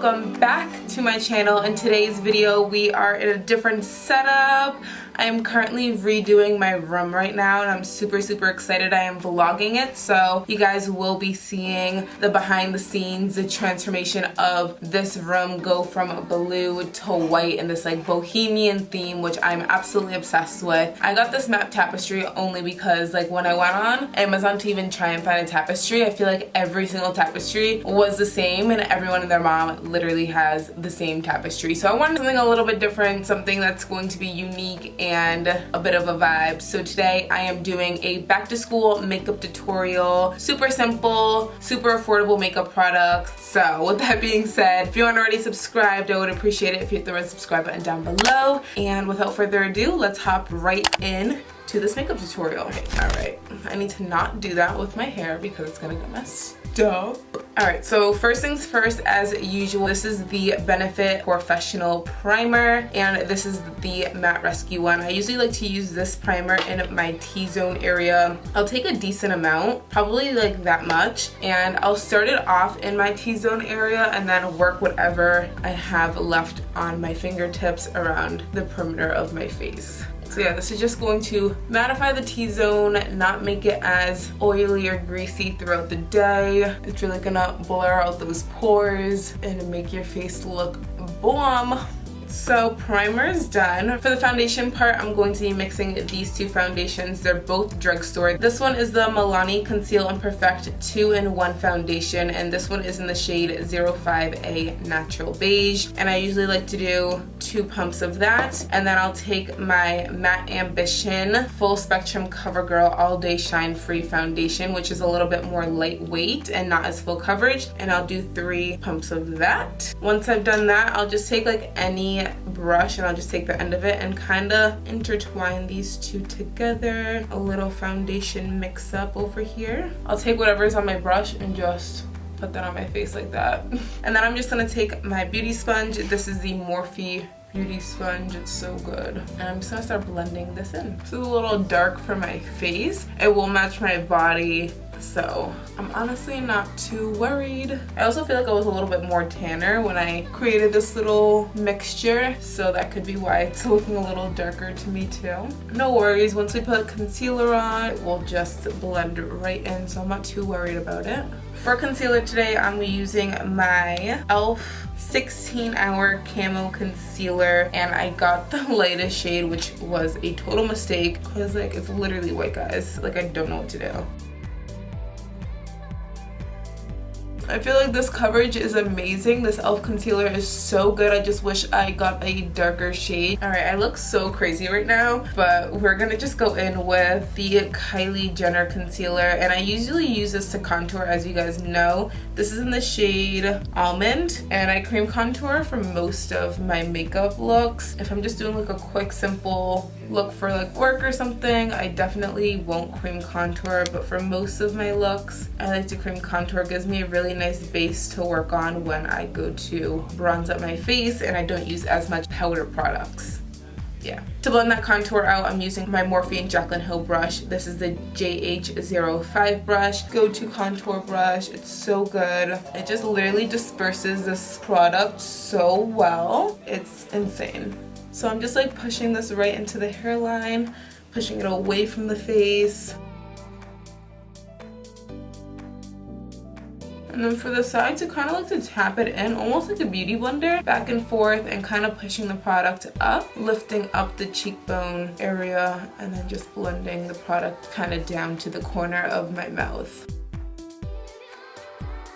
welcome back to my channel. In today's video we are in a different setup. I am currently redoing my room right now and I'm super excited. I am vlogging it, so you guys will be seeing the behind the scenes, the transformation of this room go from blue to white in this like bohemian theme, which I'm absolutely obsessed with. I got this matte tapestry only because like when I went on Amazon to even try and find a tapestry, I feel like every single tapestry was the same and everyone and their mom literally has the same tapestry. So I wanted something a little bit different, something that's going to be unique and a bit of a vibe. So today I am doing a back to school makeup tutorial. Super simple, super affordable makeup products. So with that being said, if you aren't already subscribed, I would appreciate it if you hit the red subscribe button down below. And without further ado, let's hop right in to this makeup tutorial. Okay, alright. I need to not do that with my hair because it's gonna get messed up. Alright, so first things first, as usual, this is the Benefit Professional Primer and this is the Matte Rescue one. I usually like to use this primer in my T-zone area. I'll take a decent amount, probably like that much, and I'll start it off in my T-zone area and then work whatever I have left on my fingertips around the perimeter of my face. So yeah, this is just going to mattify the T-zone, not make it as oily or greasy throughout the day. It's really gonna blur out those pores and make your face look bomb. So primer is done. For the foundation part, I'm going to be mixing these two foundations. They're both drugstore. This one is the Milani Conceal and Perfect 2-in-1 foundation, and this one is in the shade 05A Natural Beige. And I usually like to do 2 pumps of that, and then I'll take my Matte Ambition Full Spectrum CoverGirl All Day Shine Free Foundation, which is a little bit more lightweight and not as full coverage, and I'll do 3 pumps of that. Once I've done that, I'll just take like any brush and I'll just take the end of it and kind of intertwine these two together. A little foundation mix up over here. I'll take whatever's on my brush and just put that on my face like that. And then I'm just gonna take my beauty sponge. This is the Morphe beauty sponge. It's so good. And I'm just gonna start blending this in. This is a little dark for my face. It will match my body, so I'm honestly not too worried. I also feel like I was a little bit more tanner when I created this little mixture, so that could be why it's looking a little darker to me too. No worries, once we put concealer on, it will just blend right in, so I'm not too worried about it. For concealer today, I'm using my e.l.f. 16-hour Camo Concealer, and I got the lightest shade, which was a total mistake because like it's literally white, guys. Like I don't know what to do. I feel like this coverage is amazing. This e.l.f. concealer is so good. I just wish I got a darker shade. Alright, I look so crazy right now, but we're gonna just go in with the Kylie Jenner concealer, and I usually use this to contour, as you guys know. This is in the shade Almond, and I cream contour for most of my makeup looks. If I'm just doing like a quick simple look for like work or something, I definitely won't cream contour, but for most of my looks I like to cream contour. It gives me a really nice base to work on when I go to bronze up my face and I don't use as much powder products. Yeah. To blend that contour out, I'm using my Morphe and Jaclyn Hill brush. This is the JH05 brush. Go-to contour brush. It's so good. It just literally disperses this product so well. It's insane. So I'm just like pushing this right into the hairline, pushing it away from the face. And then for the sides, I kind of like to tap it in, almost like a beauty blender, back and forth, and kind of pushing the product up, lifting up the cheekbone area, and then just blending the product kind of down to the corner of my mouth.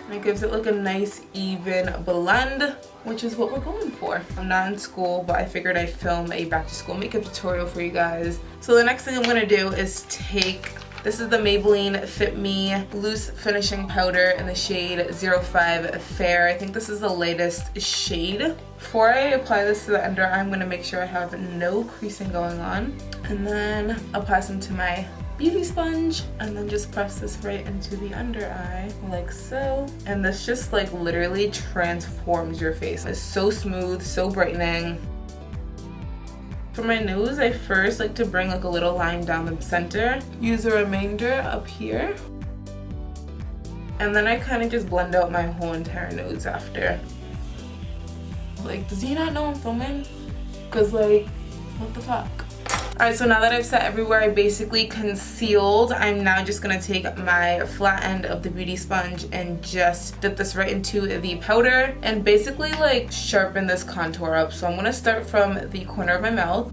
And it gives it like a nice even blend, which is what we're going for. I'm not in school, but I figured I'd film a back to school makeup tutorial for you guys. So the next thing I'm gonna do is take, this is the Maybelline Fit Me Loose Finishing Powder in the shade 05 Fair. I think this is the latest shade. Before I apply this to the under eye, I'm gonna make sure I have no creasing going on. And then apply some to my beauty sponge and then just press this right into the under eye like so. And this just like literally transforms your face. It's so smooth, so brightening. For my nose, I first like to bring like a little line down the center, use the remainder up here, and then I kind of just blend out my whole entire nose after. Like, does he not know I'm filming? Cause like, what the fuck? Alright, so now that I've set everywhere I basically concealed, I'm now just gonna take my flat end of the beauty sponge and just dip this right into the powder and basically like sharpen this contour up. So I'm gonna start from the corner of my mouth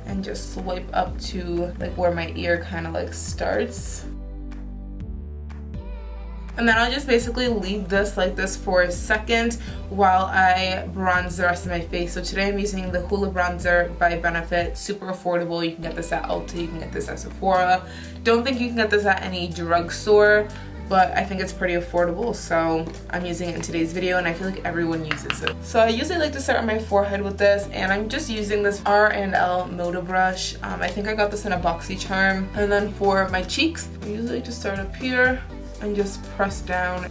and just swipe up to like where my ear kind of like starts. And then I'll just basically leave this like this for a second while I bronze the rest of my face. So today I'm using the Hoola Bronzer by Benefit. Super affordable. You can get this at Ulta, you can get this at Sephora. Don't think you can get this at any drugstore, but I think it's pretty affordable, so I'm using it in today's video and I feel like everyone uses it. So I usually like to start on my forehead with this, and I'm just using this R&L Moda brush. I think I got this in a BoxyCharm. And then for my cheeks, I usually just start up here and just press down.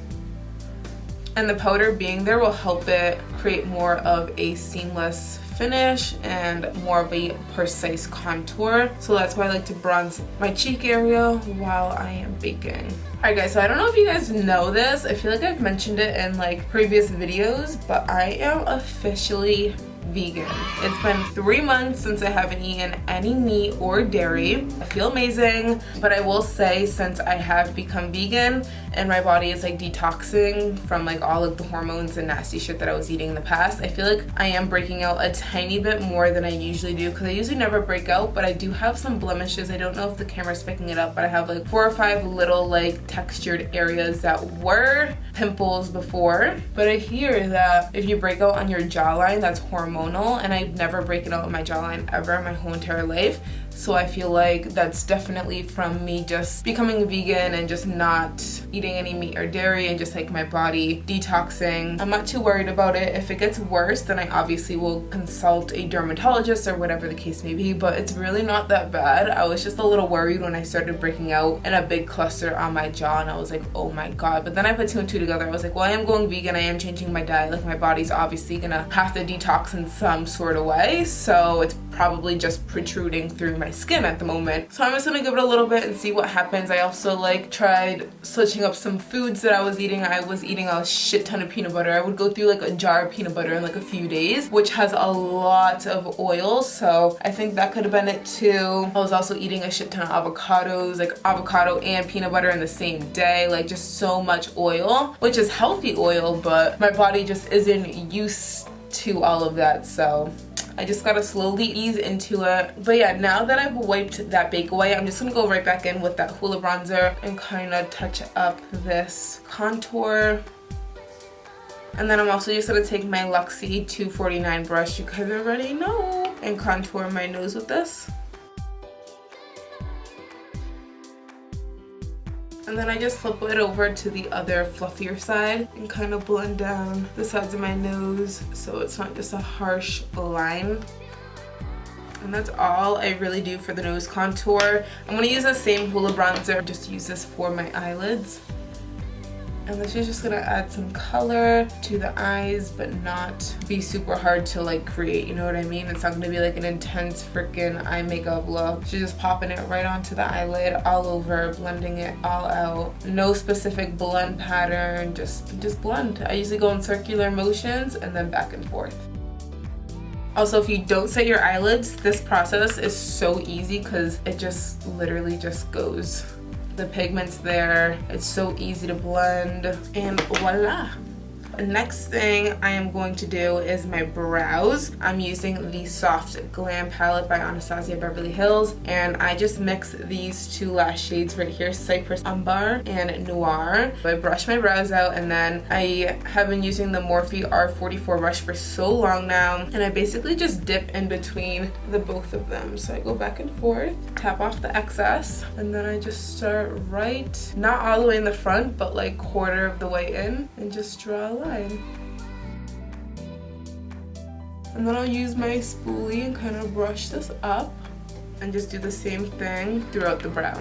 And the powder being there will help it create more of a seamless finish and more of a precise contour. So that's why I like to bronze my cheek area while I am baking. Alright guys, so I don't know if you guys know this. I feel like I've mentioned it in like previous videos, but I am officially vegan. It's been 3 months since I haven't eaten any meat or dairy. I feel amazing, but I will say since I have become vegan and my body is like detoxing from like all of the hormones and nasty shit that I was eating in the past, I feel like I am breaking out a tiny bit more than I usually do, because I usually never break out, but I do have some blemishes. I don't know if the camera's picking it up, but I have like 4 or 5 little like textured areas that were pimples before. But I hear that if you break out on your jawline, that's hormonal, and I've never broken out on my jawline ever my whole entire life. So I feel like that's definitely from me just becoming vegan and just not eating any meat or dairy and just like my body detoxing. I'm not too worried about it. If it gets worse, then I obviously will consult a dermatologist or whatever the case may be, but it's really not that bad. I was just a little worried when I started breaking out in a big cluster on my jaw, and I was like, oh my god. But then I put 2 and 2 together. I was like, well, I am going vegan, I am changing my diet, like my body's obviously gonna have to detox in some sort of way, so it's probably just protruding through my skin at the moment. So I'm just gonna give it a little bit and see what happens. I also like tried switching up some foods that I was eating. I was eating a shit ton of peanut butter. I would go through like a jar of peanut butter in like a few days, which has a lot of oil, so I think that could have been it too. I was also eating a shit ton of avocados, like avocado and peanut butter in the same day, like just so much oil, which is healthy oil, but my body just isn't used to all of that, so I just gotta slowly ease into it. But yeah, now that I've wiped that bake away, I'm just gonna go right back in with that Hoola bronzer and kind of touch up this contour. And then I'm also just gonna take my Luxie 249 brush, you guys already know, and contour my nose with this. And then I just flip it over to the other fluffier side and kind of blend down the sides of my nose so it's not just a harsh line. And that's all I really do for the nose contour. I'm going to use the same Hoola bronzer, just use this for my eyelids. And this is just gonna add some color to the eyes, but not be super hard to like create, you know what I mean? It's not gonna be like an intense freaking eye makeup look. She's just popping it right onto the eyelid, all over, blending it all out. No specific blend pattern, just blend. I usually go in circular motions and then back and forth. Also, if you don't set your eyelids, this process is so easy because it just literally just goes. The pigment's there, it's so easy to blend, and voila. The next thing I am going to do is my brows. I'm using the Soft Glam palette by Anastasia Beverly Hills, and I just mix these 2 lash shades right here, Cypress Umbar and Noir. So I brush my brows out, and then I have been using the Morphe R44 brush for so long now, and I basically just dip in between the both of them. So I go back and forth, tap off the excess, and then I just start right, not all the way in the front, but like quarter of the way in, and just draw a line. And then I'll use my spoolie and kind of brush this up and just do the same thing throughout the brow.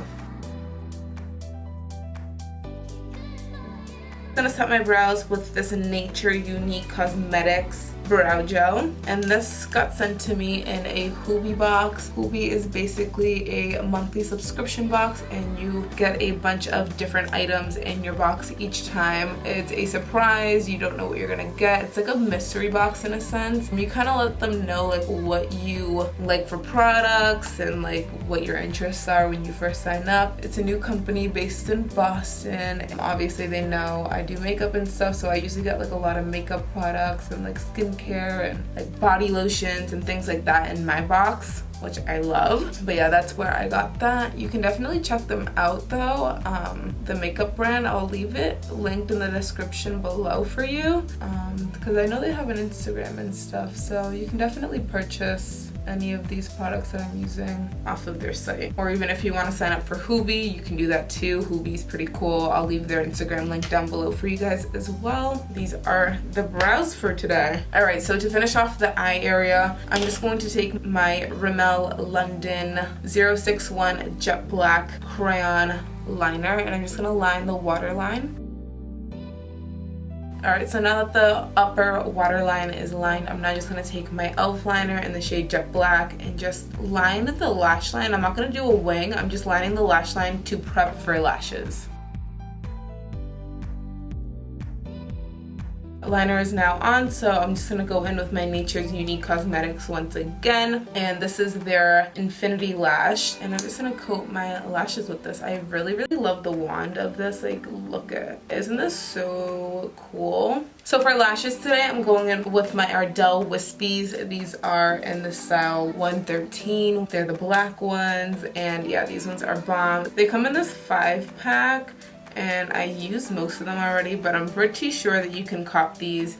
I'm gonna set my brows with this Nature Unique Cosmetics brow gel, and this got sent to me in a Hoobie box. Hoobie is basically a monthly subscription box, and you get a bunch of different items in your box each time. It's a surprise. You don't know what you're gonna get. It's like a mystery box in a sense. You kind of let them know like what you like for products and like what your interests are when you first sign up. It's a new company based in Boston, and obviously they know I do makeup and stuff, so I usually get like a lot of makeup products and like skincare and like body lotions and things like that in my box, which I love. But yeah, that's where I got that. You can definitely check them out though. The makeup brand, I'll leave it linked in the description below for you, because I know they have an Instagram and stuff, so you can definitely purchase any of these products that I'm using off of their site. Or even if you want to sign up for Hoobie, you can do that too. Hoobie's pretty cool. I'll leave their Instagram link down below for you guys as well. These are the brows for today. Alright, so to finish off the eye area, I'm just going to take my Rimmel London 061 Jet Black Crayon Liner, and I'm just going to line the waterline. Alright, so now that the upper waterline is lined, I'm now just going to take my e.l.f. liner in the shade Jet Black and just line the lash line. I'm not going to do a wing, I'm just lining the lash line to prep for lashes. Liner is now on, so I'm just gonna go in with my Nature's Unique Cosmetics once again, and this is their Infinity Lash, and I'm just gonna coat my lashes with this. I really love the wand of this. Like, look at, isn't this so cool? So for lashes today, I'm going in with my Ardell Wispies. These are in the style 113. They're the black ones, and yeah, these ones are bomb. They come in this 5-pack, and I use most of them already, but I'm pretty sure that you can cop these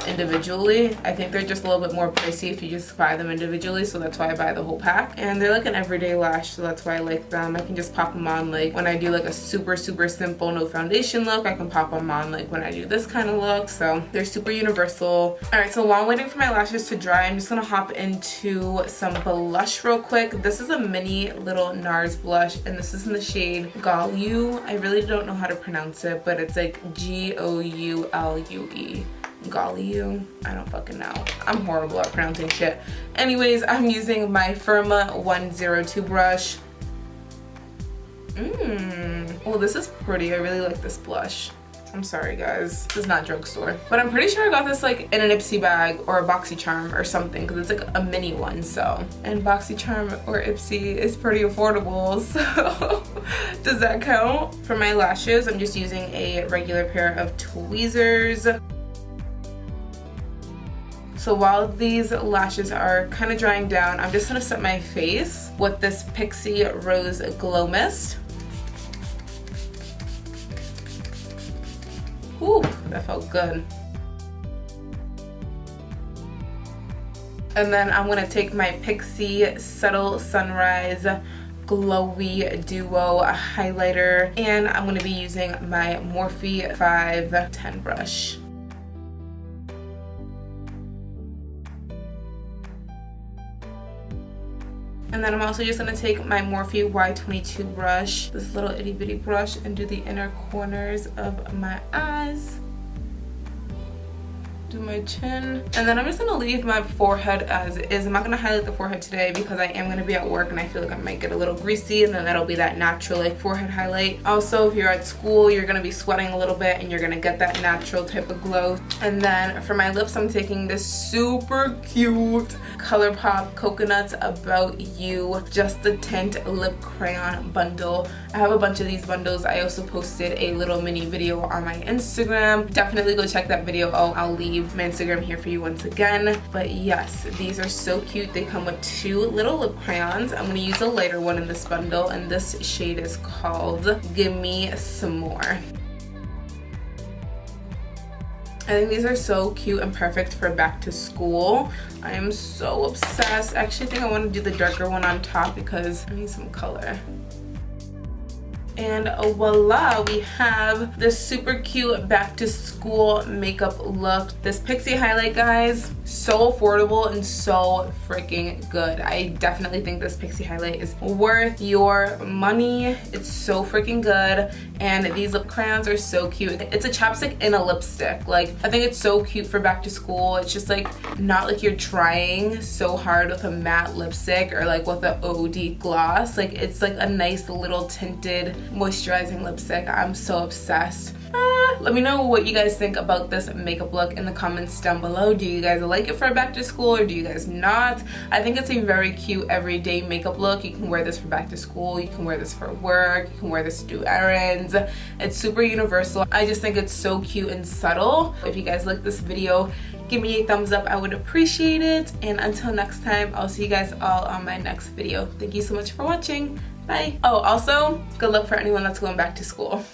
individually. I think they're just a little bit more pricey if you just buy them individually, so that's why I buy the whole pack. And they're like an everyday lash, so that's why I like them. I can just pop them on like when I do like a super simple no foundation look. I can pop them on like when I do this kind of look, so they're super universal. Alright, so while I'm waiting for my lashes to dry, I'm just gonna hop into some blush real quick. This is a mini little NARS blush, and this is in the shade Goulue. I really don't know how to pronounce it, but it's like Goulue. Goulue? I don't fucking know. I'm horrible at pronouncing shit. Anyways, I'm using my Firma 102 brush. Oh, this is pretty. I really like this blush. I'm sorry guys, this is not drugstore, but I'm pretty sure I got this like in an Ipsy bag or a BoxyCharm or something, because it's like a mini one. So, and BoxyCharm or Ipsy is pretty affordable, so does that count? For my lashes, I'm just using a regular pair of tweezers. So while these lashes are kind of drying down, I'm just gonna set my face with this Pixie Rose Glow Mist. Ooh, that felt good. And then I'm gonna take my Pixie Subtle Sunrise Glowy Duo highlighter, and I'm gonna be using my Morphe 510 brush. And then I'm also just going to take my Morphe Y22 brush, this little itty bitty brush, and do the inner corners of my eyes. Do my chin. And then I'm just going to leave my forehead as is. I'm not going to highlight the forehead today because I am going to be at work and I feel like I might get a little greasy, and then that'll be that natural like forehead highlight. Also, if you're at school, you're going to be sweating a little bit and you're going to get that natural type of glow. And then for my lips, I'm taking this super cute ColourPop Coconuts About You Just the Tint Lip Crayon bundle. I have a bunch of these bundles. I also posted a little mini video on my Instagram. Definitely go check that video out. I'll leave my Instagram here for you once again. But yes, these are so cute. They come with 2 little lip crayons. I'm going to use a lighter one in this bundle, and this shade is called Gimme Some More. I think these are so cute and perfect for back to school. I am so obsessed. I actually think I want to do the darker one on top because I need some color. And voila, we have this super cute back to school makeup look. This pixie highlight, guys, so affordable and so freaking good. I definitely think this pixie highlight is worth your money. It's so freaking good. And these lip crayons are so cute. It's a chapstick in a lipstick. Like, I think it's so cute for back to school. It's just like not like you're trying so hard with a matte lipstick or like with an OD gloss. Like, it's like a nice little tinted moisturizing lipstick. I'm so obsessed. Let me know what you guys think about this makeup look in the comments down below. Do you guys like it for back to school or do you guys not? I think it's a very cute everyday makeup look. You can wear this for back to school, you can wear this for work, you can wear this to do errands. It's super universal. I just think it's so cute and subtle. If you guys like this video, give me a thumbs up. I would appreciate it. And until next time, I'll see you guys all on my next video. Thank you so much for watching. Bye. Oh, also, good luck for anyone that's going back to school.